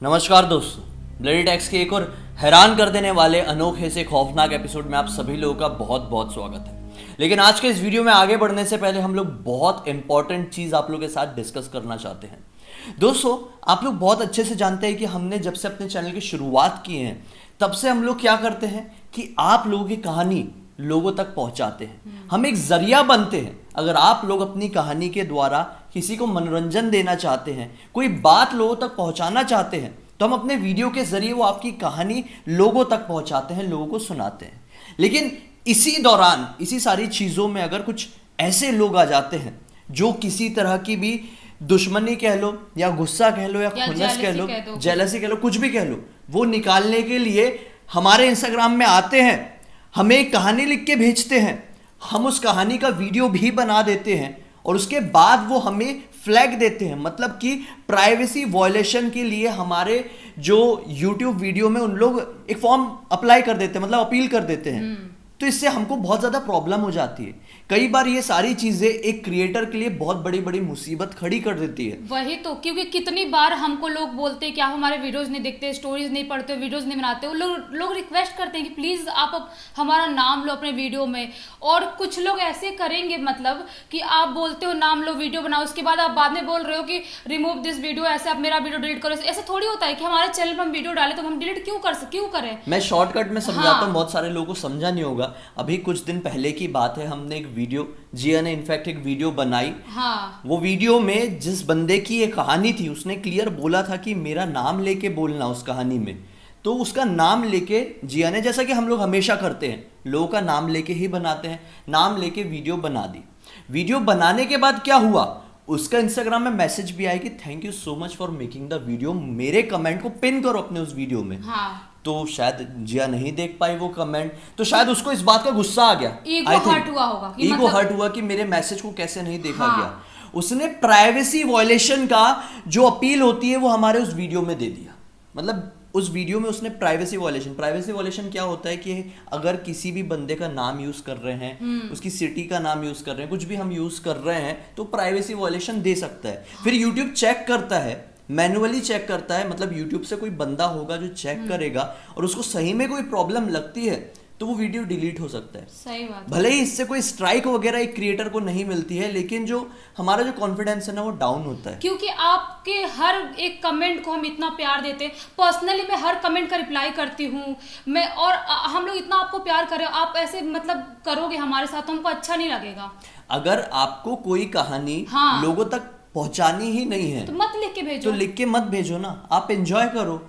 नमस्कार दोस्तों, bloody tax के एक और हैरान कर देने वाले अनोखे से खौफनाक एपिसोड में आप सभी लोगों का बहुत बहुत स्वागत है। लेकिन आज के इस वीडियो में आगे बढ़ने से पहले हम लोग बहुत इंपॉर्टेंट चीज़ आप लोगों के साथ डिस्कस करना चाहते हैं। दोस्तों, आप लोग बहुत अच्छे से जानते हैं कि हमने जब से अपने चैनल की शुरुआत की है तब से हम लोग क्या करते हैं कि आप लोगों की कहानी लोगों तक पहुंचाते हैं। हम एक जरिया बनते हैं। अगर आप लोग अपनी कहानी के द्वारा किसी को मनोरंजन देना चाहते हैं, कोई बात लोगों तक पहुंचाना चाहते हैं, तो हम अपने वीडियो के जरिए वो आपकी कहानी लोगों तक पहुंचाते हैं, लोगों को सुनाते हैं। लेकिन इसी दौरान इसी सारी चीजों में अगर कुछ ऐसे लोग आ जाते हैं जो किसी तरह की भी दुश्मनी कह लो या गुस्सा कह लो या खुन्नस कह लो, जेलसी कह लो, कुछ भी कह लो, वो निकालने के लिए हमारे इंस्टाग्राम में आते हैं, हमें एक कहानी लिख के भेजते हैं, हम उस कहानी का वीडियो भी बना देते हैं और उसके बाद वो हमें फ्लैग देते हैं। मतलब कि प्राइवेसी वॉयलेशन के लिए हमारे जो YouTube वीडियो में उन लोग एक फॉर्म अप्लाई कर देते हैं, मतलब अपील कर देते हैं। तो इससे हमको बहुत ज़्यादा प्रॉब्लम हो जाती है। कई बार ये सारी चीज़ें एक क्रिएटर के लिए बहुत बड़ी बड़ी मुसीबत खड़ी कर देती है। वही तो, क्योंकि कितनी बार हमको लोग बोलते हैं कि आप हमारे वीडियोस नहीं देखते, स्टोरीज नहीं पढ़ते, वीडियोस नहीं बनाते। वो लोग रिक्वेस्ट करते हैं कि प्लीज़ आप हमारा नाम लो अपने वीडियो में। और कुछ लोग ऐसे करेंगे, मतलब कि आप बोलते हो नाम लो, वीडियो बनाओ, उसके बाद आप बाद में बोल रहे हो कि रिमूव दिस वीडियो, ऐसे आप मेरा वीडियो डिलीट करो। ऐसा थोड़ी होता है कि हमारे चैनल पर हम वीडियो डालें तो हम डिलीट क्यों करें। मैं शॉर्टकट में समझाता हूँ, बहुत सारे लोगों को समझा नहीं होगा। अभी कुछ दिन पहले की बात है, हमने एक वीडियो, जिया ने इनफैक्ट एक वीडियो बनाई। हाँ। वो वीडियो में जिस बंदे की ये कहानी थी उसने क्लियर बोला था कि मेरा नाम लेके बोलना उस कहानी में। तो उसका नाम लेके जिया ने, जैसा कि हम लोग हमेशा करते हैं, लोगों का नाम लेके ही बनाते हैं, नाम लेके वीडियो बना दी। वीडियो बनाने के बाद क्या हुआ, उसका इंस्टाग्राम में मैसेज भी आया कि thank you so much for making the video, मेरे कमेंट को पिन करो अपने उस वीडियो में। हाँ। तो शायद जिया नहीं देख पाई वो कमेंट, तो शायद उसको इस बात का गुस्सा आ गया, ईगो हर्ट हुआ होगा, ईगो हर्ट हुआ कि मेरे मैसेज को कैसे नहीं देखा गया। उसने प्राइवेसी वॉयलेशन का जो अपील होती है वो हमारे उस वीडियो में दे दिया। मतलब उस वीडियो में उसने प्राइवेसी वॉयलेशन क्या होता है कि अगर किसी भी बंदे का नाम यूज कर रहे हैं, उसकी सिटी का नाम यूज कर रहे हैं, कुछ भी हम यूज कर रहे हैं, तो प्राइवेसी वॉयलेशन दे सकता है। फिर यूट्यूब चेक करता है, मैनुअली चेक करता है। मतलब YouTube से कोई बंदा होगा जो चेक करेगा और उसको सही में कोई प्रॉब्लम लगती है तो वो वीडियो डिलीट हो सकता है। सही बात। भले ही इससे कोई स्ट्राइक वगैरह एक क्रिएटर को नहीं मिलती है, लेकिन जो हमारा जो कॉन्फिडेंस है ना वो डाउन होता है। क्योंकि आपके हर एक कमेंट को हम इतना प्यार देते हैं। पर्सनली मैं हर कमेंट का रिप्लाई करती हूँ मैं, और हम लोग इतना आपको प्यार कर रहे हो, आप ऐसे मतलब करोगे हमारे साथ तो हमको अच्छा नहीं लगेगा। अगर आपको कोई कहानी हाँ। लोगों तक पहुंचानी ही नहीं है तो मत लिख के भेजो। तो लिख के मत भेजो ना, आप एंजॉय करो।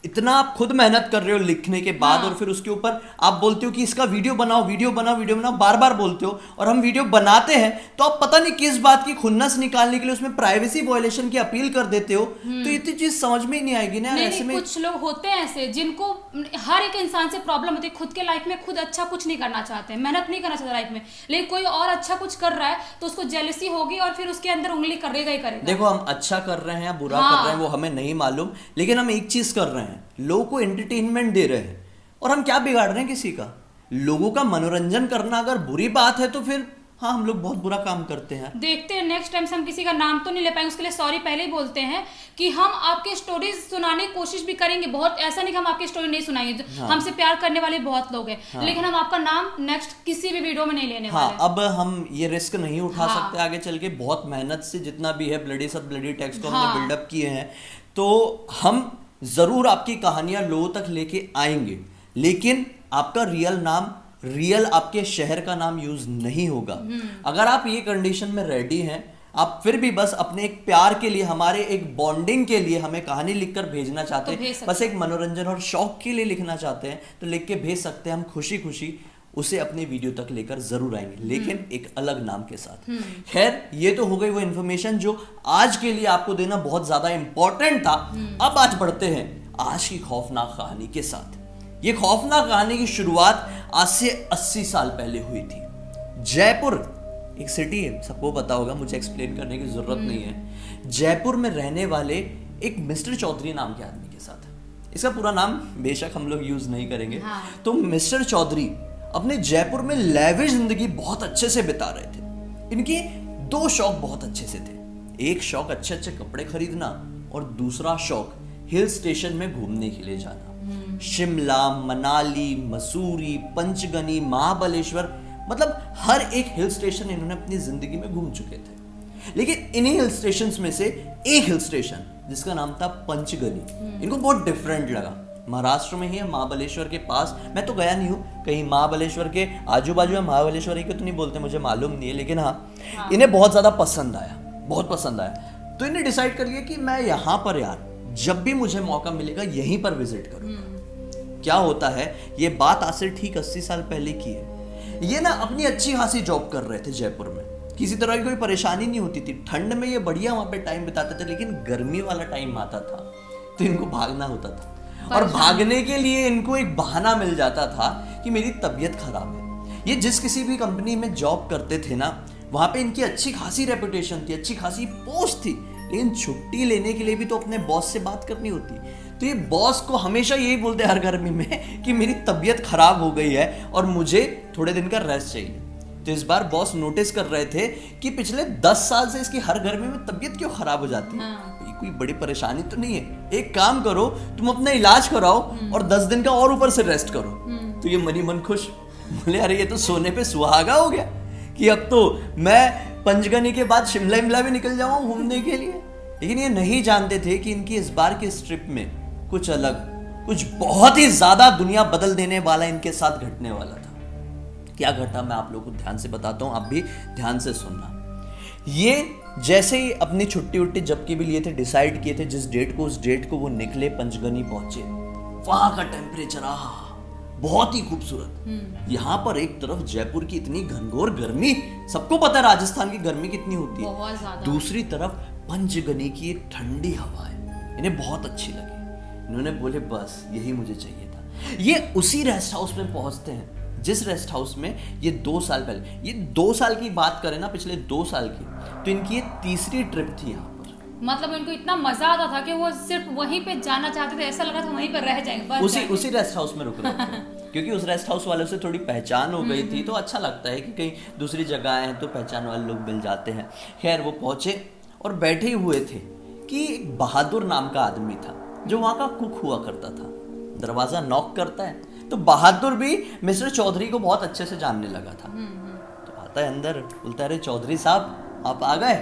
इतना आप खुद मेहनत कर रहे हो लिखने के बाद, हाँ। और फिर उसके ऊपर आप बोलते हो कि इसका वीडियो बनाओ, बार बार बोलते हो, और हम वीडियो बनाते हैं तो आप पता नहीं किस बात की खुन्नस निकालने के लिए उसमें प्राइवेसी वॉयलेशन की अपील कर देते हो। तो इतनी चीज समझ में ही नहीं आएगी ना। ऐसे में कुछ लोग होते हैं ऐसे जिनको हर एक इंसान से प्रॉब्लम होती है, खुद के लाइफ में खुद अच्छा कुछ नहीं करना चाहते हैं, मेहनत नहीं करना चाहते लाइफ में, लेकिन कोई और अच्छा कुछ कर रहा है तो उसको जेलसी होगी और फिर उसके अंदर उंगली करेगा ही करेगा। देखो, हम अच्छा कर रहे हैं या बुरा कर रहे हैं वो हमें नहीं मालूम, लेकिन हम एक चीज कर रहे हैं, लोगों को एंटरटेनमेंट दे रहे हैं। और हम क्या बिगाड़ रहे हैं किसी का? लोगों का मनोरंजन करना अगर बुरी बात है तो फिर हाँ, हम लोग बहुत बुरा काम करते हैं। देखते हैं नेक्स्ट टाइम से हम किसी का नाम तो नहीं ले पाएंगे, उसके लिए सॉरी पहले ही बोलते हैं कि हम आपके स्टोरीज सुनाने की कोशिश भी करेंगे। बहुत ऐसा नहीं कि हम आपकी स्टोरी नहीं सुनाएंगे। हाँ। हमसे प्यार करने वाले बहुत लोग हैं। हाँ। लेकिन हम आपका नाम नेक्स्ट किसी भी वीडियो में नहीं लेने हाँ, वाले। अब हम ये रिस्क नहीं उठा हाँ। सकते आगे चल के। बहुत मेहनत से जितना भी है ब्लडी टैक्स को हाँ। हमने बिल्डअप किए हैं, तो हम जरूर आपकी कहानियां लोगों तक लेके आएंगे, लेकिन आपका रियल नाम, रियल आपके शहर का नाम यूज नहीं होगा। अगर आप ये कंडीशन में रेडी हैं, आप फिर भी बस अपने एक प्यार के लिए, हमारे एक बॉन्डिंग के लिए हमें कहानी लिखकर भेजना चाहते हैं, बस एक मनोरंजन और शौक के लिए लिखना चाहते हैं, तो लिख के भेज सकते हैं। हम खुशी खुशी उसे अपने वीडियो तक लेकर जरूर आएंगे, लेकिन एक अलग नाम के साथ। खैर, ये तो हो गई वो इन्फॉर्मेशन जो आज के लिए आपको देना बहुत ज्यादा इंपॉर्टेंट था। अब आज बढ़ते हैं आज की खौफनाक कहानी के साथ। ये खौफनाक कहानी की शुरुआत आज से 80 साल पहले हुई थी। जयपुर एक सिटी है, सबको पता होगा, मुझे एक्सप्लेन करने की जरूरत नहीं है। जयपुर में रहने वाले एक मिस्टर चौधरी नाम के आदमी के साथ, इसका पूरा नाम बेशक हम लोग यूज नहीं करेंगे। हाँ। तो मिस्टर चौधरी अपने जयपुर में लैविश जिंदगी बहुत अच्छे से बिता रहे थे। इनके दो शौक बहुत अच्छे से थे। एक शौक अच्छे अच्छे कपड़े खरीदना और दूसरा शौक हिल स्टेशन में घूमने के लिए जाना। शिमला, मनाली, मसूरी, पंचगनी, महाबलेश्वर, मतलब हर एक हिल स्टेशन इन्होंने अपनी जिंदगी में घूम चुके थे। लेकिन इन्हीं हिल स्टेशन में से एक हिल स्टेशन जिसका नाम था पंचगनी, इनको बहुत डिफरेंट लगा। महाराष्ट्र में ही है, महाबलेश्वर के पास। मैं तो गया नहीं हूँ, कहीं महाबलेश्वर के आजू बाजू है। महाबलेश्वर ही को तो नहीं बोलते, मुझे मालूम नहीं है, लेकिन हाँ इन्हें बहुत ज्यादा पसंद आया, बहुत पसंद आया। तो इन्हें डिसाइड कर लिया कि मैं यहाँ पर यार जब भी मुझे मौका मिलेगा यहीं पर विजिट करूंगा। क्या होता है, ये बात आज से ठीक 80 साल पहले की है। ये ना अपनी अच्छी खासी जॉब कर रहे थे जयपुर में, किसी तरह की कोई परेशानी नहीं होती थी। ठंड में ये बढ़िया वहां पे टाइम बिताते थे, लेकिन गर्मी वाला टाइम आता था तो इनको भागना होता था। और भागने के लिए इनको एक बहाना मिल जाता था कि मेरी तबीयत खराब है। ये जिस किसी भी कंपनी में जॉब करते थे ना, वहां पे इनकी अच्छी खासी रेपुटेशन थी, अच्छी खासी पोस्ट थी, लेकिन छुट्टी लेने के लिए भी तो अपने बॉस से बात करनी होती। तो ये बॉस को हमेशा यही बोलते हर गर्मी में कि मेरी तबीयत खराब हो गई है और मुझे थोड़े दिन का रेस्ट चाहिए। तो इस बार बॉस नोटिस कर रहे थे कि पिछले 10 साल से इसकी हर गर्मी में तबीयत क्यों खराब हो जाती है। कोई बड़ी परेशानी तो नहीं है, एक काम करो तुम अपना इलाज कराओ और 10 दिन का और ऊपर से रेस्ट करो। तो ये मनी मन खुश, बोले अरे ये तो सोने पे सुहागा हो गया कि अब तो मैं पंचगनी के बाद शिमला भी निकल जाऊं घूमने के लिए। लेकिन ये नहीं जानते थे कि इनकी इस बार की इस ट्रिप में कुछ अलग, कुछ बहुत ही ज्यादा दुनिया बदल देने वाला इनके साथ घटने वाला था। क्या घटा मैं आप लोगों को ध्यान से बताता हूं, आप भी ध्यान से सुनना। ये जैसे ही अपनी छुट्टी उट्टी जबकि भी लिए थे, डिसाइड किए थे जिस डेट को, उस डेट को वो निकले, पंचगनी पहुंचे। वहां का टेम्परेचर बहुत ही खूबसूरत। यहाँ पर एक तरफ जयपुर की इतनी घनघोर गर्मी, सबको पता है राजस्थान की गर्मी कितनी होती है, दूसरी तरफ पंचगनी की एक ठंडी हवा है। इन्हें बहुत अच्छी लगी। इन्होंने बोले बस यही मुझे चाहिए था। ये उसी रेस्ट हाउस में पहुंचते हैं जिस रेस्ट हाउस में ये 2 साल पहले, ये 2 साल की बात करें ना, पिछले 2 साल की, तो इनकी ये तीसरी ट्रिप थी यहाँ पर। मतलब इनको इतना मजा आता था कि वो सिर्फ वहीं पे जाना चाहते थे, ऐसा लगा था वहीं पर रह जाएंगे बस। उसी रेस्ट हाउस में रुक रहे थे क्योंकि उस रेस्ट हाउस वालों से थोड़ी पहचान हो गई थी, तो अच्छा लगता है कि कहीं दूसरी जगह हैं तो पहचान वाले लोग मिल जाते हैं। खैर वो पहुंचे और बैठे हुए थे कि बहादुर नाम का आदमी था जो वहाँ का कुक हुआ करता था। दरवाजा नॉक करता है तो बहादुर भी मिस्टर चौधरी को बहुत अच्छे से जानने लगा था। तो आता है अंदर, बोलता है अरे चौधरी साहब आप आ गए।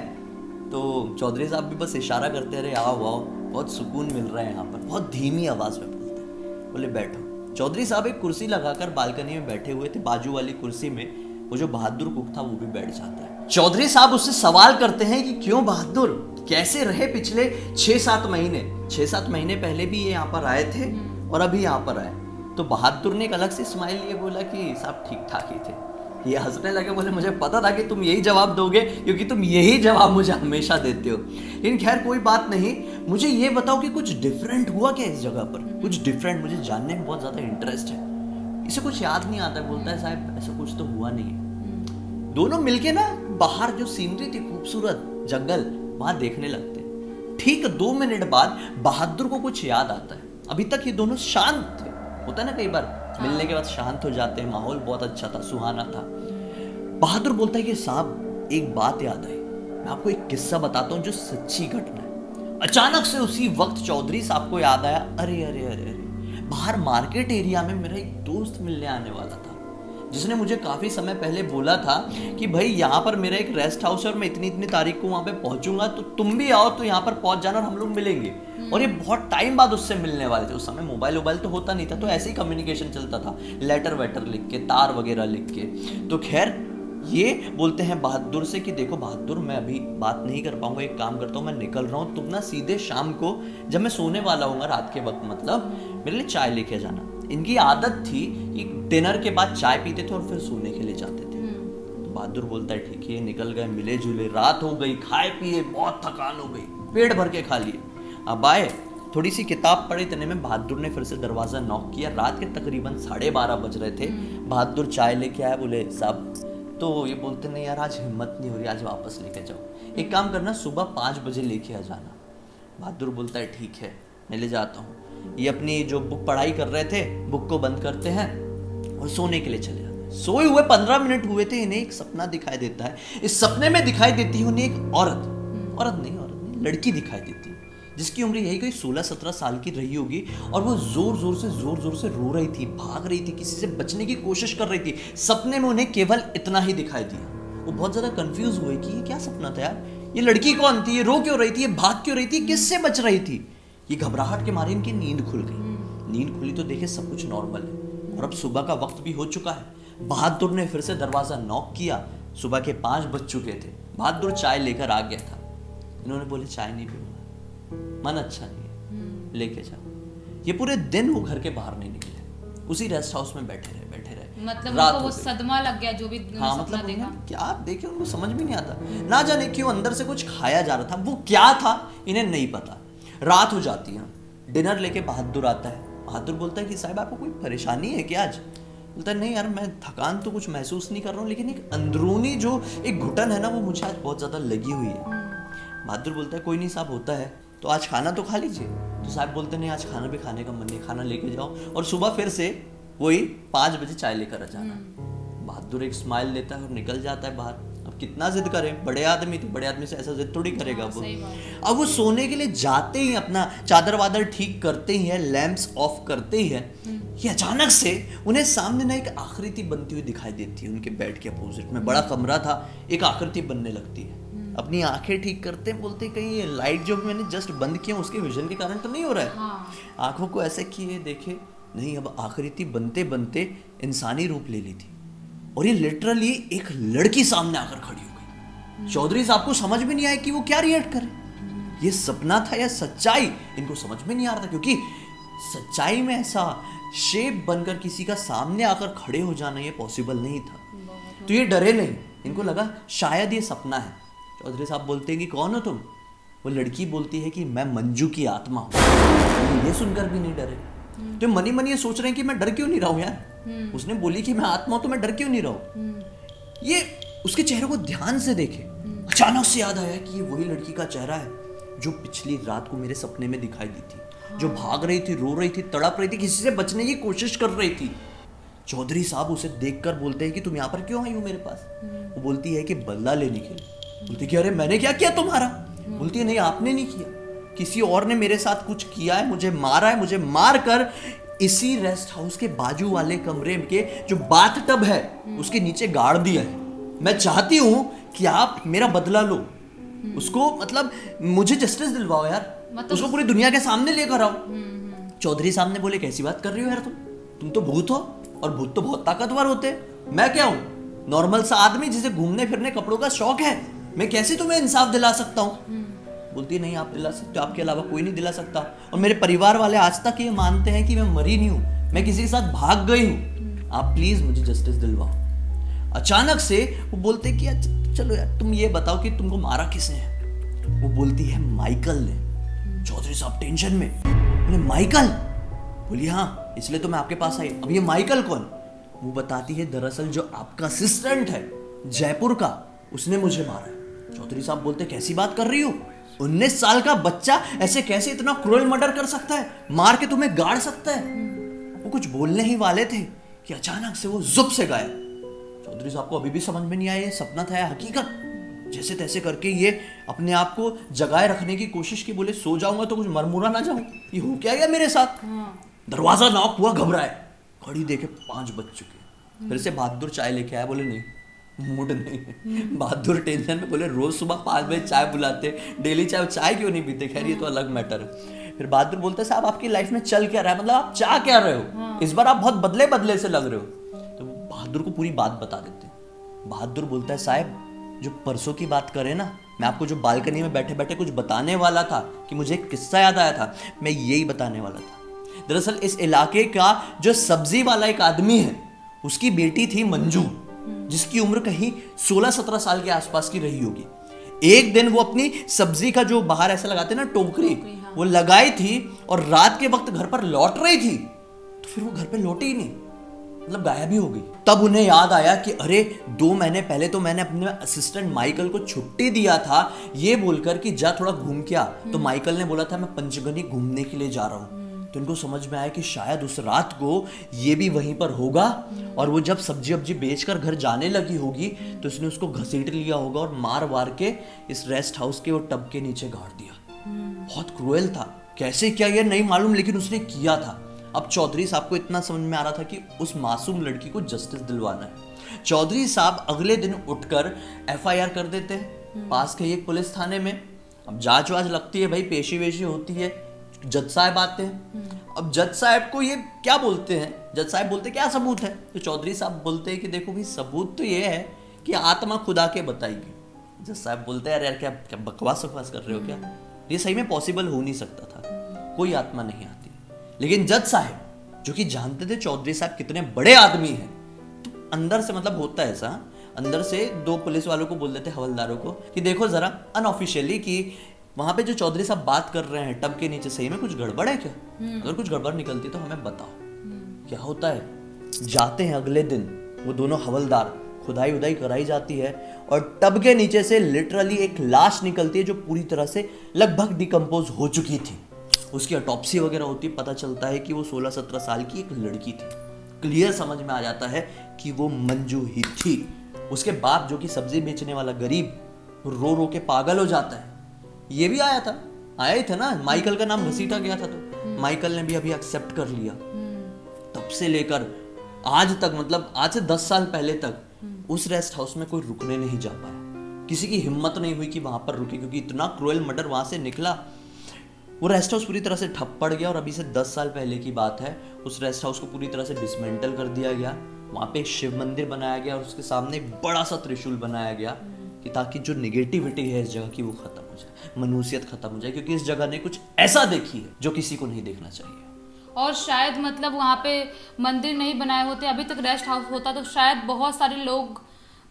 तो चौधरी साहब भी बस इशारा करते रहे, आओ आओ, बहुत सुकून मिल रहा है यहाँ पर। बहुत धीमी आवाज में बोलते हैं, बोले बैठो। चौधरी साहब एक कुर्सी लगाकर बालकनी में बैठे हुए थे, बाजू वाली कुर्सी में वो जो बहादुर कुक था वो भी बैठ जाता है। चौधरी साहब उससे सवाल करते हैं कि क्यों बहादुर, कैसे रहे पिछले 6-7 महीने? 6-7 महीने पहले भी ये यहाँ पर आए थे और अभी यहाँ पर आए। तो बहादुर ने एक अलग से स्माइल लिए, बोला कि साहब ठीक ठाक ही थे। ये हंसने लगे, बोले मुझे पता था कि तुम यही जवाब दोगे क्योंकि तुम यही जवाब मुझे हमेशा देते हो। लेकिन खैर कोई बात नहीं, मुझे ये बताओ कि कुछ डिफरेंट हुआ क्या इस जगह पर? कुछ डिफरेंट, मुझे जानने में बहुत ज़्यादा इंटरेस्ट है। इसे कुछ याद नहीं आता, बोलता है साहब ऐसा कुछ तो हुआ नहीं है। दोनों मिलके ना बाहर जो सीनरी थी खूबसूरत, जंगल, वहां देखने लगते। ठीक 2 मिनट बाद बहादुर को कुछ याद आता है। अभी तक ये दोनों शांत थे, होता है ना कई बार मिलने के बाद शांत हो जाते हैं, माहौल बहुत अच्छा था, सुहाना था। बहादुर बोलता है कि साहब एक बात याद आई, मैं आपको एक किस्सा बताता हूँ जो सच्ची घटना है। अचानक से उसी वक्त चौधरी साहब को याद आया, अरे अरे अरे अरे बाहर मार्केट एरिया में मेरा एक दोस्त मिलने आने वाला था जिसने मुझे काफी समय पहले बोला था कि भाई यहाँ पर मेरा एक रेस्ट हाउस है और मैं इतनी तारीख को वहां पे पहुंचूंगा, तो तुम भी आओ तो यहाँ पर पहुंच जाना और हम लोग मिलेंगे। और ये बहुत टाइम बाद उससे मिलने वाले थे। उस समय मोबाइल तो होता नहीं था, तो ऐसे ही कम्युनिकेशन चलता था, लेटर वेटर लिख के, तार वगैरह लिख के। तो खैर ये बोलते हैं बहादुर से कि देखो बहादुर, मैं अभी बात नहीं कर पाऊंगा, एक काम करता हूँ मैं निकल रहा हूँ, तुम ना सीधे शाम को जब मैं सोने वाला हूँ रात के वक्त, मतलब मेरे लिए चाय लेके जाना। इनकी आदत थी कि डिनर के बाद चाय पीते थे और फिर सोने के लिए जाते थे। तो बहादुर बोलता है ठीक है, निकल गए, मिले जुले, रात हो गई, खाए पिए, बहुत थकान हो गई, पेट भर के खा लिए। अब आए, थोड़ी सी किताब पढ़ी, इतने में बहादुर ने फिर से दरवाजा नॉक किया। रात के तकरीबन 12:30 बज रहे थे। बहादुर चाय लेके आया, बोले साहब, तो ये बोलते नहीं यार आज हिम्मत नहीं हो रही, आज वापस लेके जाओ, एक काम करना सुबह 5 बजे लेके आ जाना। बहादुर बोलता है ठीक है मैं ले जाता हूँ। ये अपनी जो बुक पढ़ाई कर रहे थे, बुक को बंद करते हैं और सोने के लिए चले जाते हैं। सोए हुए 15 मिनट हुए थे, इन्हें एक सपना दिखाई देता है। इस सपने में दिखाई देती है उन्हें एक औरत नहीं, लड़की दिखाई देती है जिसकी उम्र यही कोई 16-17 साल की रही होगी, और वो जोर जोर से रो रही थी, भाग रही थी, किसी से बचने की कोशिश कर रही थी। सपने में उन्हें केवल इतना ही दिखाई दिया। वो बहुत ज्यादा कंफ्यूज हुए कि ये क्या सपना था यार, ये लड़की कौन थी, ये रो क्यों रही थी, ये भाग क्यों रही थी, किससे बच रही थी। ये घबराहट के मारे इनकी नींद खुल गई। नींद खुली तो देखे सब कुछ नॉर्मल है, और अब सुबह का वक्त भी हो चुका है। बहादुर ने फिर से दरवाजा नॉक किया। सुबह के 5 बज चुके थे। बहादुर चाय लेकर आ गया था। इन्होंने बोले चाय नहीं पीऊंगा, मन अच्छा नहीं है, लेके जाओ। ये पूरे दिन वो घर के बाहर नहीं निकले, उसी रेस्ट हाउस में बैठे रहे। मतलब उनको वो सदमा लग गया जो भी हाँ, सपना मतलब देखा। क्या देखे उनको समझ में नहीं आता। ना जाने क्यों अंदर से कुछ खाया जा रहा था, वो क्या था इन्हें नहीं पता। रात हो जाती है, डिनर लेके बहादुर आता है। बहादुर बोलता है कि साहब आपको कोई परेशानी है क्या आज? बोलता है नहीं यार, मैं थकान तो कुछ महसूस नहीं कर रहा हूँ, लेकिन एक अंदरूनी जो एक घुटन है ना, वो मुझे आज बहुत ज़्यादा लगी हुई है। बहादुर बोलता है कोई नहीं साहब, होता है, तो आज खाना तो खा लीजिए। तो साहब बोलते नहीं, आज खाना भी खाने का मन नहीं, खाना लेके जाओ और सुबह फिर से वही 5 बजे चाय लेकर आ जाना। बहादुर एक स्माइल लेता है और निकल जाता है बाहर। अब कितना जिद करे, बड़े आदमी थे, बड़े आदमी से ऐसा जिद थोड़ी करेगा वो। अब वो सोने के लिए जाते ही अपना चादर वादर ठीक करते ही है, लैंप्स ऑफ करते ही है, ये अचानक से उन्हें सामने ना एक आकृति बनती हुई दिखाई देती है। उनके बेड के अपोजिट में बड़ा कमरा था, एक आकृति बनने लगती है। अपनी आंखें ठीक करते बोलते कहीं ये लाइट जो मैंने जस्ट बंद किया उसके विजन के कारण तो नहीं हो रहा है। हाँ। आंखों को ऐसे किए, देखे नहीं, अब आकृति बनते बनते इंसानी रूप ले ली थी, और ये लिटरली एक लड़की सामने आकर खड़ी हो गई। चौधरी साहब को समझ में नहीं आया कि वो क्या रिएक्ट करे, ये सपना था या सच्चाई, इनको समझ में नहीं आ रहा था, क्योंकि सच्चाई में ऐसा शेप बनकर किसी का सामने आकर खड़े हो जाना ये पॉसिबल नहीं था। तो ये डरे नहीं, इनको लगा शायद ये सपना है। चौधरी साहब बोलते हैं कि कौन हो तुम? वो लड़की बोलती है कि मैं मंजू की आत्मा हूँ। ये सुनकर भी नहीं डरे, तो मनी मनी ये सोच रहे हैं कि मैं डर क्यों नहीं रहा हूं यार। उसने बोली कि मैं आत्मा हूं तो मैं डर क्यों नहीं रहा हूं। ये उसके चेहरे को ध्यान से देखे, अचानक से याद आया कि ये वही लड़की का चेहरा है जो पिछली रात को मेरे सपने में दिखाई दी थी, जो भाग रही थी, रो रही थी, तड़प रही थी, किसी से बचने की कोशिश कर रही थी। चौधरी साहब उसे देखकर बोलते हैं कि तुम यहाँ पर क्यों आई हो मेरे पास? वो बोलती है कि बदला लेने के लिए। बोलती कि अरे मैंने क्या किया तुम्हारा? बोलती है नहीं, आपने नहीं किया, किसी और ने मेरे साथ कुछ किया है, मुझे मारा है, मुझे मार कर इसी रेस्ट हाउस के बाजू वाले कमरे के जो बाथ टब है उसके नीचे गाड़ दिया है। मैं चाहती हूँ कि आप मेरा बदला लो, उसको मतलब मुझे जस्टिस दिलवाओ यार, मतलब उसको पूरी दुनिया के सामने लेकर आओ। चौधरी साहब ने बोले कैसी बात कर रही हो यार, तुम तो भूत हो, और भूत तो बहुत ताकतवर होते हैं। मैं क्या हूँ, नॉर्मल सा आदमी जिसे घूमने फिरने कपड़ों का शौक है, मैं कैसे तुम्हें इंसाफ दिला सकता हूँ? बोलती नहीं, आप दिला सकते हो, आपके अलावा कोई नहीं दिला सकता, और मेरे परिवार वाले आज तक ये मानते हैं कि मैं मरी नहीं हूँ, मैं किसी के साथ भाग गई हूँ, आप प्लीज मुझे जस्टिस दिलवाओ। अचानक से वो बोलते कि चलो यार तुम ये बताओ कि तुमको मारा किसने है? वो बोलती है माइकल ने। चौधरी साहब टेंशन में बोले माइकल? बोली हाँ, इसलिए तो मैं आपके पास आई। अब ये माइकल कौन? वो बताती है दरअसल जो आपका असिस्टेंट है जयपुर का, उसने मुझे मारा है। चौधरी साहब बोलते कैसी बात कर रही हो, 19 साल का बच्चा ऐसे कैसे इतना क्रूअल मर्डर कर सकता है, मार के तुम्हें गाड़ सकता है? वो कुछ बोलने ही वाले थे कि अचानक से वो जुप से गायब। चौधरी साहब को अभी भी समझ में नहीं आया ये सपना था या हकीकत। जैसे तैसे करके ये अपने आप को जगाए रखने की कोशिश की, बोले सो जाऊंगा तो कुछ मरमुरा ना जाऊं, ये हो क्या गया मेरे साथ। दरवाजा नॉक हुआ, घबराए, घड़ी देखे 5 बज चुके। फिर से बहादुर चाय लेके आया, बोले नहीं मूड नहीं है। बहादुर टेंशन में बोले रोज सुबह 5 बजे चाय बुलाते, डेली चाय क्यों नहीं पीते? खैर ये तो अलग मैटर है। फिर बहादुर बोलते साहब आपकी लाइफ में चल क्या रहा है, मतलब आप चाह क्या रहे हो? इस बार आप बहुत बदले बदले से लग रहे हो। तो बहादुर को पूरी बात बता देते। बहादुर बोलता है साहब जो परसों की बात करें ना, मैं आपको जो बालकनी में बैठे बैठे कुछ बताने वाला था कि मुझे एक किस्सा याद आया था, मैं यही बताने वाला था। दरअसल इस इलाके का जो सब्जी वाला एक आदमी है, उसकी बेटी थी मंजू, जिसकी उम्र कहीं 16-17 साल के आसपास की रही होगी। एक दिन वो अपनी सब्जी का जो बाहर ऐसा लगाते ना टोकरी, वो लगाई थी और रात के वक्त घर पर लौट रही थी, तो फिर वो घर पे लौटी ही नहीं, मतलब गायब ही हो गई। तब उन्हें याद आया कि अरे 2 महीने पहले तो मैंने अपने असिस्टेंट माइकल को छुट्टी दिया था ये बोलकर कि जा थोड़ा घूम के आ, तो माइकल ने बोला था मैं पंचगनी घूमने के लिए जा रहा हूँ। तो इनको समझ में आया कि शायद उस रात को ये भी वहीं पर होगा, और वो जब सब्जी वब्जी बेचकर घर जाने लगी होगी तो उसने उसको घसीट लिया होगा और मार वार के इस रेस्ट हाउस के वो टब के नीचे गाड़ दिया। बहुत क्रूएल था, कैसे किया ये नहीं मालूम, लेकिन उसने किया था। अब चौधरी साहब को इतना समझ में आ रहा था कि उस मासूम लड़की को जस्टिस दिलवाना है। चौधरी साहब अगले दिन उठकर एफआईआर कर देते हैं पास के एक पुलिस थाने में। अब जांच वाच लगती है भाई, पेशी वेशी होती है, जज साहब आते हैं। अब जज साहब को ये क्या बोलते हैं, जज साहब बोलते हैं क्या सबूत है, तो चौधरी साहब बोलते हैं कि देखो भाई सबूत तो ये है कि आत्मा खुदा के बताएगी। जज साहब बोलते हैं यार क्या बकवास वकवास कर रहे हो क्या, ये सही में पॉसिबल हो नहीं सकता था, कोई आत्मा नहीं आती। लेकिन जज साहब जो कि जानते थे चौधरी साहब कितने बड़े आदमी हैं, तो अंदर से मतलब होता है ऐसा, अंदर से दो पुलिस वालों को बोल देते हवलदारों को कि देखो जरा अनऑफिशियली कि वहां पे जो चौधरी साहब बात कर रहे हैं टब के नीचे सही में कुछ गड़बड़ है क्या, अगर कुछ गड़बड़ निकलती तो हमें बताओ। क्या होता है, जाते हैं अगले दिन वो दोनों हवलदार, खुदाई उदाई कराई जाती है और टब के नीचे से लिटरली एक लाश निकलती है जो पूरी तरह से लगभग डिकम्पोज हो चुकी थी। उसकी ऑटोप्सी वगैरह होती है, पता चलता है कि वो 16-17 साल की एक लड़की थी। क्लियर समझ में आ जाता है कि वो मंजू ही थी। उसके बाप जो कि सब्जी बेचने वाला गरीब रो रो के पागल हो जाता है। ये भी आया था, आया ही था ना, माइकल का नाम घसीटा गया था, तो माइकल ने भी अभी एक्सेप्ट कर लिया। तब से लेकर आज तक, मतलब आज से 10 साल पहले तक उस रेस्ट हाउस में कोई रुकने नहीं जा पाया, किसी की हिम्मत नहीं हुई कि वहां पर रुके, क्योंकि इतना क्रूएल मर्डर वहां से निकला। वो रेस्ट हाउस पूरी तरह से ठप पड़ गया और अभी से 10 साल पहले की बात है, उस रेस्ट हाउस को पूरी तरह से डिसमेंटल कर दिया गया। वहां पे एक शिव मंदिर बनाया गया और उसके सामने एक बड़ा सा त्रिशूल बनाया गया कि ताकि जो निगेटिविटी है इस जगह की वो खत्म हो जाए, मनुष्यत खत्म हो जाए, क्योंकि इस जगह ने कुछ ऐसा देखी है जो किसी को नहीं देखना चाहिए। और शायद मतलब वहाँ पे मंदिर नहीं बनाए होते, अभी तक रेस्ट हाउस होता, तो शायद बहुत सारे लोग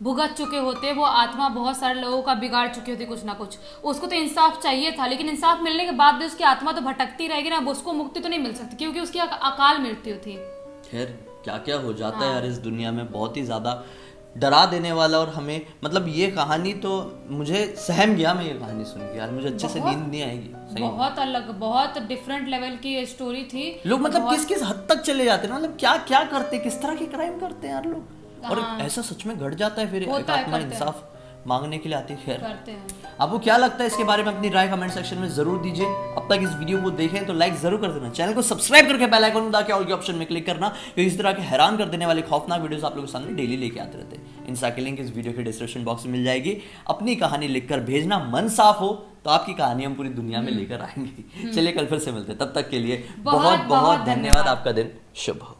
भुगत चुके होते, वो आत्मा बहुत सारे लोगों का बिगाड़ चुकी होती कुछ ना कुछ। उसको तो इंसाफ चाहिए था, लेकिन इंसाफ मिलने के बाद भी उसकी आत्मा तो भटकती रहेगी ना, उसको मुक्ति तो नहीं मिल सकती क्योंकि उसकी अकाल मृत्यु थी। खैर क्या क्या हो जाता है यार इस दुनिया में, बहुत ही ज्यादा डरा देने वाला। और हमें मतलब ये कहानी तो मुझे सहम गया मैं ये कहानी सुन के यार, मुझे अच्छे से नींद नहीं आएगी। सही बहुत अलग, बहुत डिफरेंट लेवल की स्टोरी थी। लोग मतलब किस किस हद तक चले जाते हैं, मतलब क्या क्या करते, किस तरह के क्राइम करते हैं यार लोग, और ऐसा सच में घट जाता है, फिर एक आत्मा इंसाफ मांगने के लिए आती है। खैर करते हैं। आपको क्या लगता है इसके बारे में, अपनी राय कमेंट सेक्शन में जरूर दीजिए। अब तक इस वीडियो को देखें तो लाइक जरूर कर देना, चैनल को सब्सक्राइब करके बेल आइकन दबा के ऑल के ऑप्शन में क्लिक करना, क्योंकि इस तरह के हैरान कर देने वाले खौफनाक वीडियोस आप लोगों के सामने डेली लेके आते रहते हैं। इन सारी लिंक इस वीडियो के डिस्क्रिप्शन बॉक्स में मिल जाएगी। अपनी कहानी लिखकर भेजना, मन साफ हो तो आपकी कहानी हम पूरी दुनिया में लेकर आएंगे। चलिए कल फिर से मिलते हैं, तब तक के लिए बहुत बहुत धन्यवाद। आपका दिन शुभ हो।